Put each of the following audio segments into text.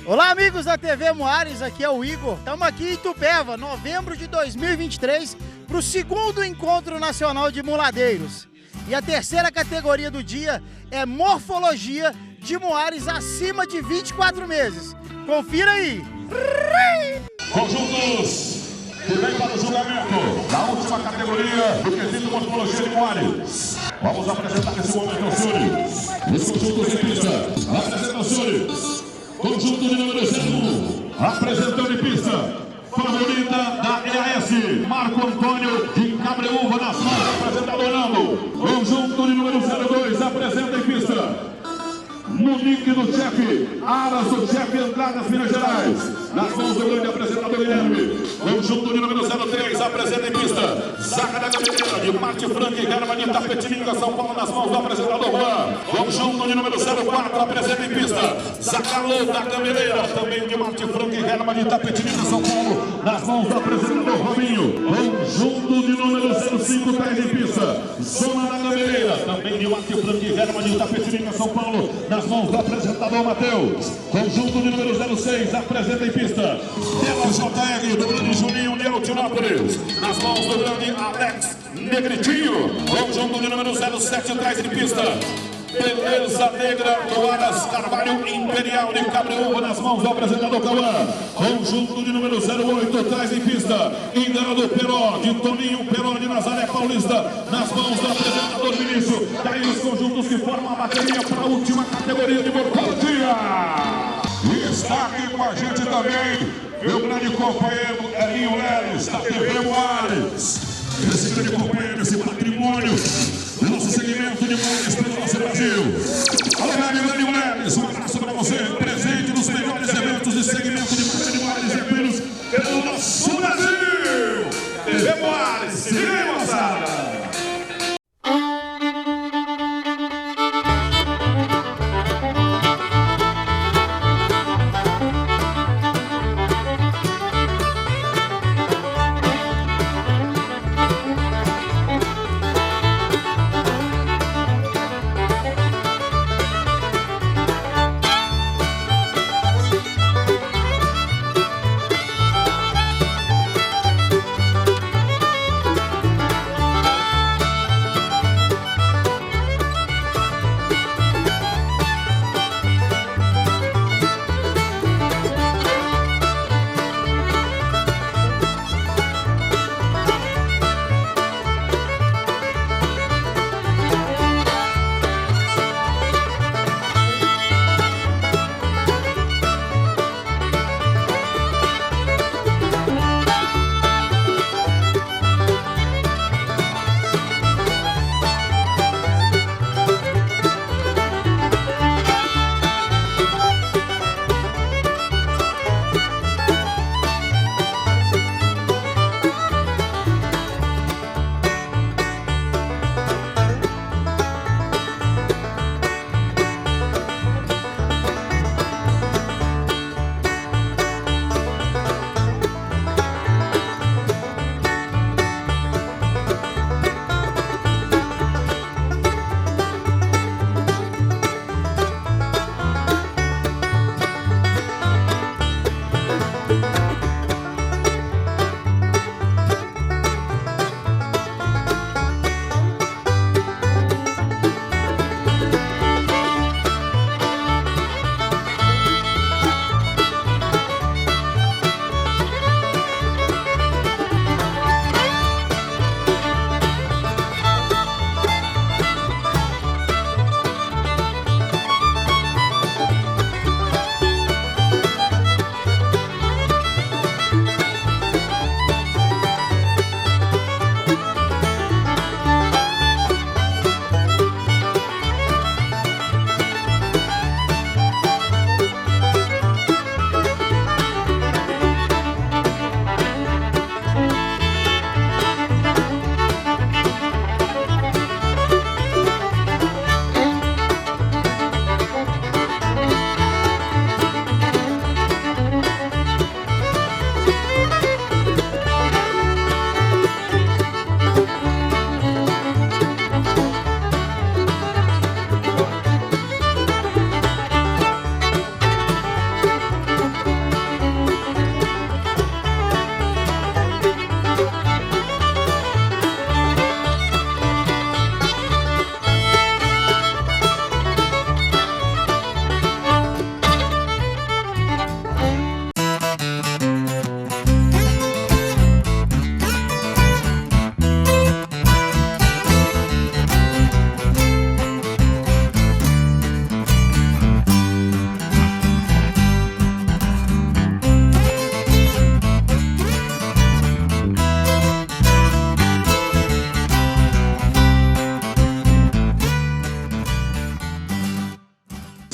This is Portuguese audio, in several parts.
Olá, amigos da TV Moares, aqui é o Igor. Estamos aqui em Itupeva, novembro de 2023, para o segundo encontro nacional de muladeiros. E a terceira categoria do dia é morfologia de Moares acima de 24 meses. Confira aí! Conjuntos que vem para o julgamento da última categoria do quesito morfologia de Moares. Vamos apresentar nesse momento aos senhores os conjuntos em pista. Apresenta os senhores. Conjunto de número 01, apresentando em pista, favorita da EAS, Marco Antônio de Cabreúva nas mãos, apresentador Nando. Conjunto de número 02, apresenta em pista, no nick do chefe, Aras do chefe Andradas, Minas Gerais, nas mãos do grande apresentador Guilherme. Conjunto de número 03, apresenta em pista, Zaca da Gameleira, de Marte Franca e Garma de Tapetininga, São Paulo, nas mãos do apresentador Juan. Conjunto de número 04, apresenta em pista, Zacalô da Gameleira, também de Marte Franca e Garma de Tapetininga, São Paulo, nas mãos do apresentador Robinho. Conjunto de número 05, traz em pista, Zona da Gameleira, também de Marte Franca e Garma de Tapetininga, São Paulo, nas mãos do apresentador Matheus. Conjunto de número 06, apresenta em pista, Dela JR, do grande Juninho de Altinópolis, nas mãos do grande Alex Negritinho. Conjunto de número 07, traz em pista, Beleza Negra do Aras Carvalho Imperial de Cabreúva, nas mãos do apresentador Cauã. Conjunto de número 08, traz em pista, Engano Peró, de Toninho Peró de Nazaré Paulista, nas mãos do apresentador Vinícius. Daí os conjuntos que formam a bateria para a última categoria de morfologia. E está aqui com a gente também meu grande companheiro Elinho Leles, da TV Moares. Esse grande companheiro, esse patrimônio do nosso segmento de Moares pelo nosso Brasil. Alô, Elinho Leles, um abraço para você, presente nos melhores eventos de segmento de Moares e apenas pelo nosso Brasil. TV Moares, se liga, moçada!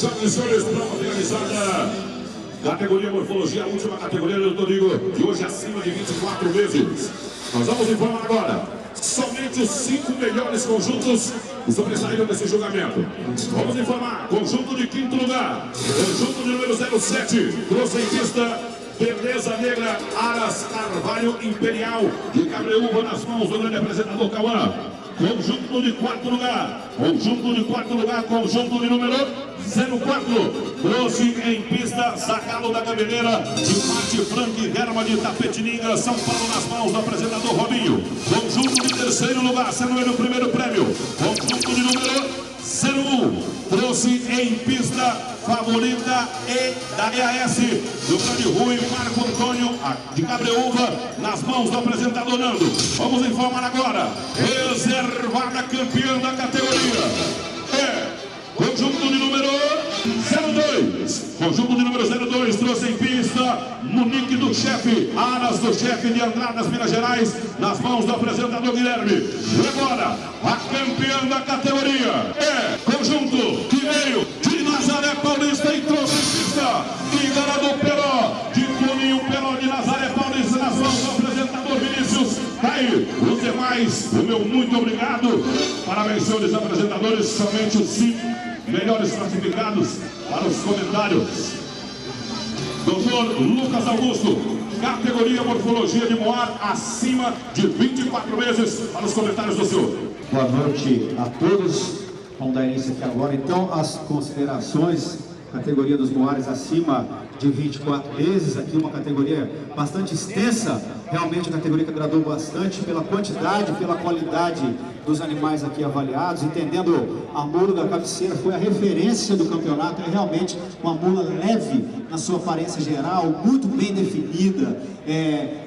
Senhoras e senhores, prova finalizada. Categoria Morfologia, a última categoria do domingo de hoje, acima de 24 meses. Nós vamos informar agora. Somente os 5 melhores conjuntos sobressaíram desse julgamento. Vamos informar. Conjunto de 5º lugar. Conjunto de número 07. Trouxe em pista Beleza Negra, Aras Carvalho Imperial de Cabreúva nas mãos do grande apresentador Cauã. Conjunto de 4º lugar. Conjunto de 4º lugar. Conjunto de número 04. Trouxe em pista Zacalo da Gameleira de Marte Frank e Herma de Tapetininga, São Paulo nas mãos do apresentador Robinho. Conjunto de 3º lugar, sendo ele o primeiro prêmio. Conjunto de número 01. Trouxe em pista Favorita E da EAS do grande Rui Marco Antônio de Cabreúva nas mãos do apresentador Nando. Vamos informar agora. Reservada campeã da categoria é conjunto de número 02. Conjunto de número 02 trouxe em pista Munique do Chefe, Aras do Chefe de Andradas, Minas Gerais, nas mãos do apresentador Guilherme. E agora, a campeã da categoria é conjunto que veio de Nazaré Paulista e trouxe em pista Ígara do Peró, de Toninho Peró de Nazaré Paulista, nas mãos do apresentador Vinícius. Tá aí, os demais, o meu muito obrigado. Parabéns, senhores apresentadores, somente os 5 melhores classificados para os comentários. Doutor Lucas Augusto, categoria Morfologia de Moar, acima de 24 meses, para os comentários do senhor. Boa noite a todos. Vamos dar início aqui agora, então, as considerações. Categoria dos Moares acima de 24 meses, aqui uma categoria bastante extensa, realmente a categoria que agradou bastante pela quantidade, pela qualidade dos animais aqui avaliados, entendendo a mula da cabeceira, foi a referência do campeonato, é realmente uma mula leve na sua aparência geral, muito bem definida,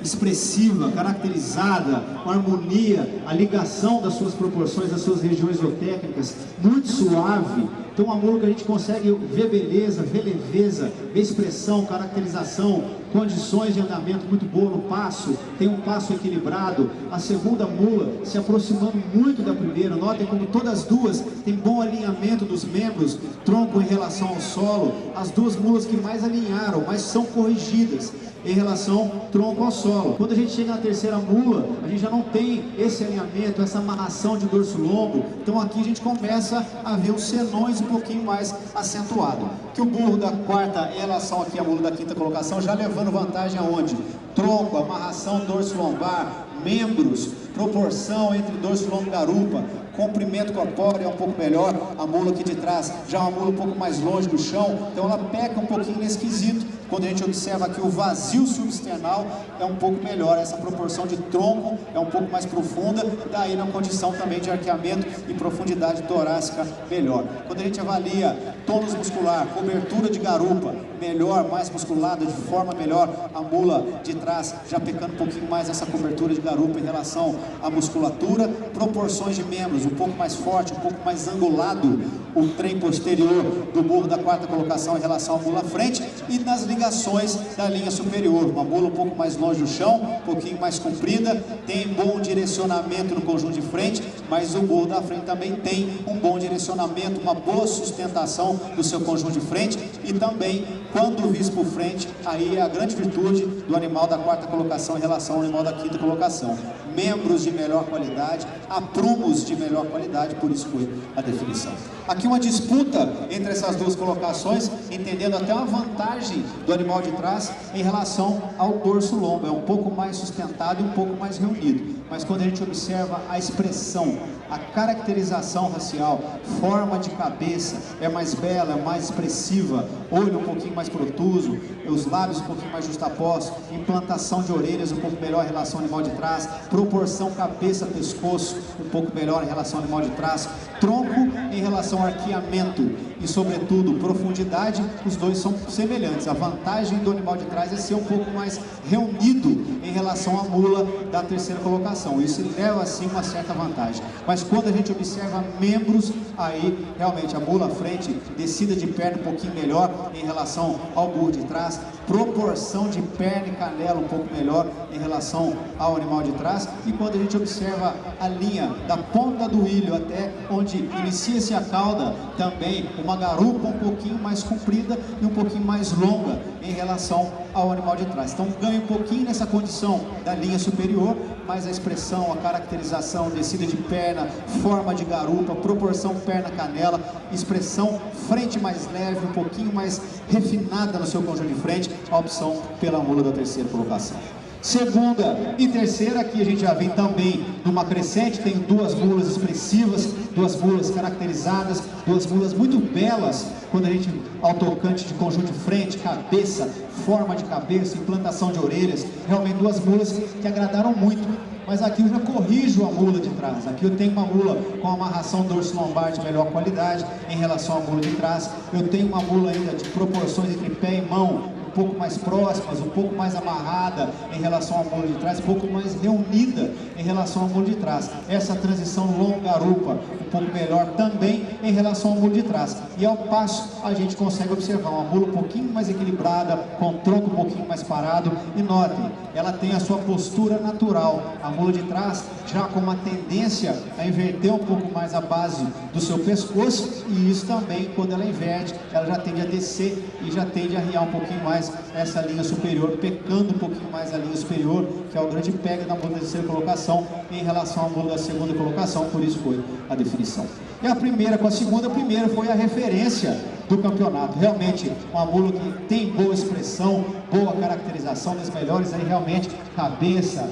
expressiva, caracterizada, com harmonia, a ligação das suas proporções, das suas regiões zootécnicas, muito suave. Então uma mula que a gente consegue ver beleza, ver leveza, ver expressão, caracterização, condições de andamento muito boa no passo, tem um passo equilibrado, a segunda mula se aproximando muito da primeira. Notem como todas as duas têm bom alinhamento dos membros, tronco em relação ao solo, as duas mulas que mais alinharam, mas são corrigidas em relação tronco ao solo. Quando a gente chega na terceira mula, a gente já não tem esse alinhamento, essa amarração de dorso-lombo, então aqui a gente começa a ver os senões um pouquinho mais acentuado. Que o burro da quarta em relação aqui à mula da quinta colocação, já levando vantagem aonde? Tronco, amarração dorso-lombar, membros, proporção entre dorso, lombo e garupa, comprimento corpóreo é um pouco melhor, a mula aqui de trás já é uma mula um pouco mais longe do chão, então ela peca um pouquinho nesse quesito. Quando a gente observa aqui o vazio substernal é um pouco melhor, essa proporção de tronco é um pouco mais profunda, daí na condição também de arqueamento e profundidade torácica melhor. Quando a gente avalia tônus muscular, cobertura de garupa, melhor, mais musculada, de forma melhor, a mula de trás já pecando um pouquinho mais essa cobertura de garupa em relação à musculatura, proporções de membros um pouco mais forte, um pouco mais angulado, o trem posterior do burro da quarta colocação em relação à mula à frente, e nas ligações da linha superior, uma mula um pouco mais longe do chão, um pouquinho mais comprida, tem bom direcionamento no conjunto de frente, mas o burro da frente também tem um bom direcionamento, uma boa sustentação do seu conjunto de frente, e também quando visto por frente, aí é a grande virtude do animal da quarta colocação em relação ao animal da quinta colocação. Membros de melhor qualidade, aprumos de melhor qualidade, por isso foi a definição. Aqui uma disputa entre essas duas colocações, entendendo até uma vantagem do animal de trás em relação ao dorso-lombo, é um pouco mais sustentado e um pouco mais reunido, mas quando a gente observa a expressão, a caracterização racial, forma de cabeça, é mais bela, é mais expressiva, olho um pouquinho mais protuso, os lábios um pouquinho mais justapostos, implantação de orelhas um pouco melhor em relação ao animal de trás, proporção cabeça-pescoço um pouco melhor em relação ao animal de trás, tronco em relação ao arqueamento e, sobretudo, profundidade, os dois são semelhantes. A vantagem do animal de trás é ser um pouco mais reunido em relação à mula da terceira colocação. Isso leva, assim, uma certa vantagem. Mas mas quando a gente observa membros, aí realmente a mula à frente, descida de perna um pouquinho melhor em relação ao burro de trás, proporção de perna e canela um pouco melhor em relação ao animal de trás. E quando a gente observa a linha da ponta do ilho até onde inicia-se a cauda, também uma garupa um pouquinho mais comprida e um pouquinho mais longa em relação ao animal de trás. Então ganha um pouquinho nessa condição da linha superior, mas a expressão, a caracterização, descida de perna, forma de garupa, proporção perna-canela, expressão frente mais leve, um pouquinho mais refinada no seu conjunto de frente, a opção pela mula da terceira colocação. Segunda e terceira, aqui a gente já vem também numa crescente, tem duas mulas expressivas, duas mulas caracterizadas, duas mulas muito belas, quando a gente, ao tocante de conjunto de frente, cabeça, forma de cabeça, implantação de orelhas, realmente duas mulas que agradaram muito. Mas aqui eu já corrijo a mula de trás. Aqui eu tenho uma mula com amarração dorso-lombar de melhor qualidade em relação à mula de trás. Eu tenho uma mula ainda de proporções entre pé e mão um pouco mais próximas, um pouco mais amarrada em relação à mula de trás, um pouco mais reunida em relação à mula de trás. Essa transição longa-garupa um pouco melhor também em relação à mula de trás. E ao passo a gente consegue observar uma mula um pouquinho mais equilibrada, com o tronco um pouquinho mais parado. E notem, ela tem a sua postura natural. A mula de trás já com uma tendência a inverter um pouco mais a base do seu pescoço, e isso também, quando ela inverte, ela já tende a descer e já tende a arriar um pouquinho mais essa linha superior, pecando um pouquinho mais a linha superior, que é o grande pega da mula da terceira colocação em relação à mula da segunda colocação, por isso foi a definição. E a primeira com a segunda, a primeira foi a referência do campeonato. Realmente uma mula que tem boa expressão, boa caracterização, das melhores aí realmente, cabeça,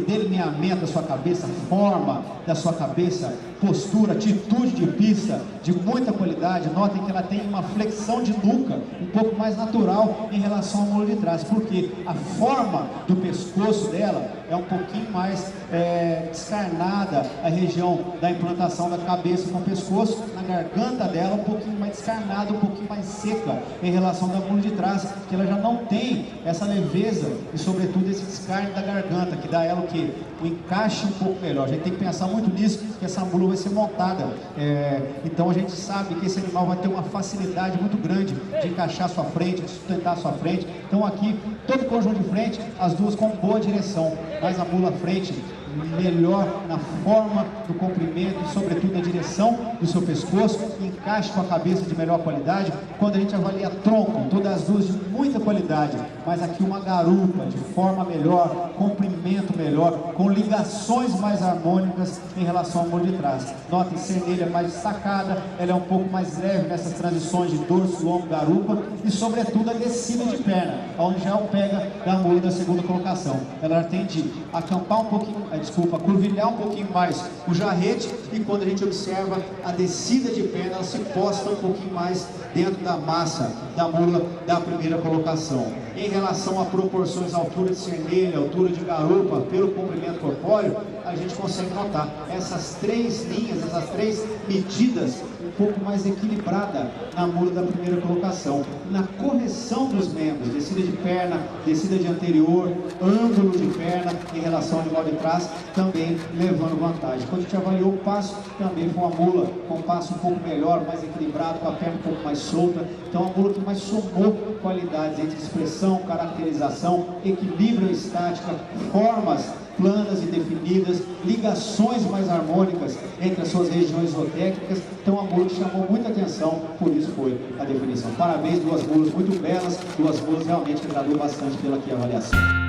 delineamento da sua cabeça, forma da sua cabeça, postura, atitude de pista de muita qualidade. Notem que ela tem uma flexão de nuca um pouco mais natural em relação à mula de trás, porque a forma do pescoço dela é um pouquinho mais descarnada, a região da implantação da cabeça com o pescoço, na garganta dela um pouquinho mais descarnada, um pouquinho mais seca em relação da mula de trás, que ela já não tem essa leveza e sobretudo esse descarne da garganta, que dá a ela o que? O encaixe um pouco melhor. A gente tem que pensar muito nisso, que essa mula vai ser montada. Então a gente sabe que esse animal vai ter uma facilidade muito grande de encaixar a sua frente, de sustentar a sua frente. Então aqui, todo o conjunto de frente, as duas com boa direção, mas a mula à frente melhor na forma do comprimento e sobretudo na direção do seu pescoço, encaixe com a cabeça de melhor qualidade. Quando a gente avalia tronco, todas as duas de muita qualidade, mas aqui uma garupa de forma melhor, comprimento melhor, com ligações mais harmônicas em relação ao mula de trás. Notem, cernelha mais destacada, ela é um pouco mais leve nessas transições de dorso, lombo, garupa e sobretudo a descida de perna, onde já é o pega da mula da segunda colocação. Ela tende a acampar um pouquinho, curvilhar um pouquinho mais o jarrete, e quando a gente observa a descida de perna, ela se posta um pouquinho mais dentro da massa da mula da primeira colocação. Em relação a proporções, altura de cernelha, altura de garupa, pelo comprimento corpóreo, a gente consegue notar essas três linhas, essas três medidas um pouco mais equilibrada na mula da primeira colocação. Na correção dos membros, descida de perna, descida de anterior, ângulo de perna em relação ao animal de trás, também levando vantagem. Quando a gente avaliou o passo, também foi uma mula com um passo um pouco melhor, mais equilibrado, com a perna um pouco mais solta. Então a mula que mais somou qualidades entre expressão, caracterização, equilíbrio estática, formas planas e definidas, ligações mais harmônicas entre as suas regiões zootécnicas. Então a mula chamou muita atenção, por isso foi a definição. Parabéns, duas mulas muito belas, duas mulas realmente que agradou bastante pela aqui avaliação.